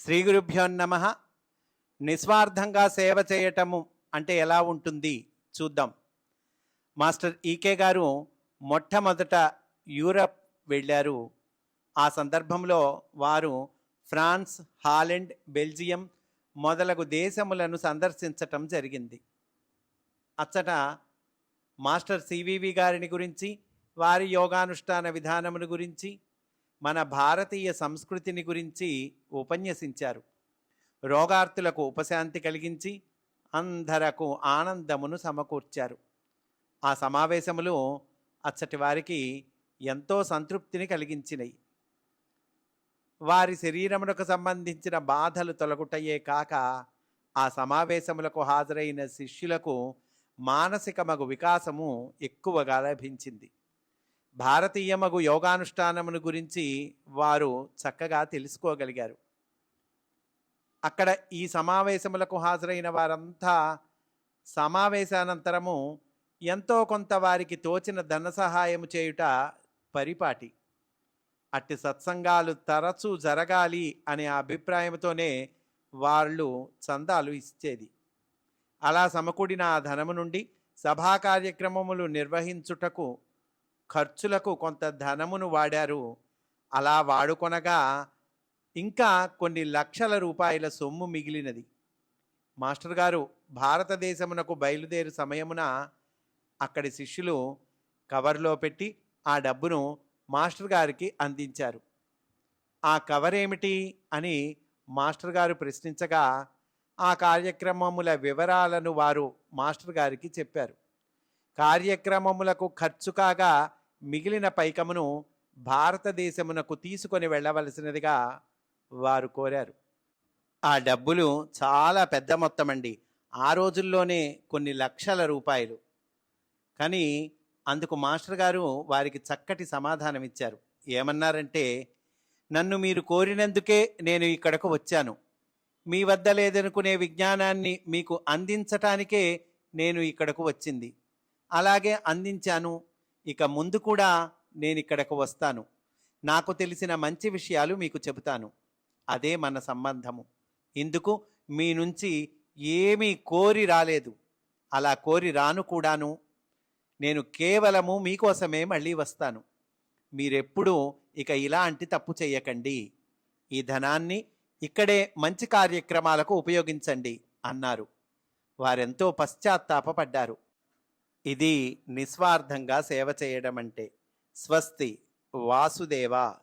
శ్రీ గురుభ్యో నమః. నిస్వార్థంగా సేవ చేయటము అంటే ఎలా ఉంటుంది చూద్దాం. మాస్టర్ ఈకే గారు మొట్టమొదట యూరప్ వెళ్ళారు. ఆ సందర్భంలో వారు ఫ్రాన్స్, హాలెండ్, బెల్జియం మొదలగు దేశములను సందర్శించటం జరిగింది. అచ్చట మాస్టర్ సివివి గారిని గురించి, వారి యోగానుష్ఠాన విధానమును గురించి, మన భారతీయ సంస్కృతిని గురించి ఉపన్యసించారు. రోగార్తులకు ఉపశాంతి కలిగించి అందరకు ఆనందమును సమకూర్చారు. ఆ సమావేశములు అచ్చటి వారికి ఎంతో సంతృప్తిని కలిగించినాయి. వారి శరీరమునకు సంబంధించిన బాధలు తొలగుటయే కాక ఆ సమావేశములకు హాజరైన శిష్యులకు మానసికమగు వికాసము ఎక్కువగా లభించింది. భారతీయమగు యోగానుష్ఠానమును గురించి వారు చక్కగా తెలుసుకోగలిగారు. అక్కడ ఈ సమావేశములకు హాజరైన వారంతా సమావేశానంతరము ఎంతో కొంత వారికి తోచిన ధన సహాయము చేయుట పరిపాటి. అట్టి సత్సంగాలు తరచూ జరగాలి అనే అభిప్రాయంతోనే వాళ్ళు చందాలు ఇచ్చేది. అలా సమకూడిన ఆ ధనము నుండి సభా కార్యక్రమములు నిర్వహించుటకు ఖర్చులకు కొంత ధనమును వాడారు. అలా వాడుకొనగా ఇంకా కొన్ని లక్షల రూపాయల సొమ్ము మిగిలినది. మాస్టర్ గారు భారతదేశమునకు బయలుదేరు సమయమున అక్కడి శిష్యులు కవర్లో పెట్టి ఆ డబ్బును మాస్టర్ గారికి అందించారు. ఆ కవర్ ఏమిటి అని మాస్టర్ గారు ప్రశ్నించగా ఆ కార్యక్రమముల వివరాలను వారు మాస్టర్ గారికి చెప్పారు. కార్యక్రమములకు ఖర్చు కాగా మిగిలిన పైకమును భారతదేశమునకు తీసుకొని వెళ్ళవలసినదిగా వారు కోరారు. ఆ డబ్బులు చాలా పెద్ద మొత్తం అండి. ఆ రోజుల్లోనే కొన్ని లక్షల రూపాయలు. కానీ అందుకు మాస్టర్ గారు వారికి చక్కటి సమాధానం ఇచ్చారు. ఏమన్నారంటే, నన్ను మీరు కోరినందుకే నేను ఇక్కడకు వచ్చాను. మీ వద్ద లేదనుకునే విజ్ఞానాన్ని మీకు అందించటానికే నేను ఇక్కడకు వచ్చింది. అలాగే అందించాను. ఇక ముందు కూడా నేను ఇక్కడకు వస్తాను. నాకు తెలిసిన మంచి విషయాలు మీకు చెబుతాను. అదే మన సంబంధము. ఇందుకు మీ నుంచి ఏమీ కోరి రాలేదు, అలా కోరి రాను కూడాను. నేను కేవలము మీకోసమే మళ్ళీ వస్తాను. మీరెప్పుడూ ఇక ఇలాంటి తప్పు చేయకండి. ఈ ధనాన్ని ఇక్కడే మంచి కార్యక్రమాలకు ఉపయోగించండి అన్నారు. వారెంతో పశ్చాత్తాపపడ్డారు. ఇది నిస్వార్థంగా సేవ చేయడం అంటే. స్వస్తి. వాసుదేవ.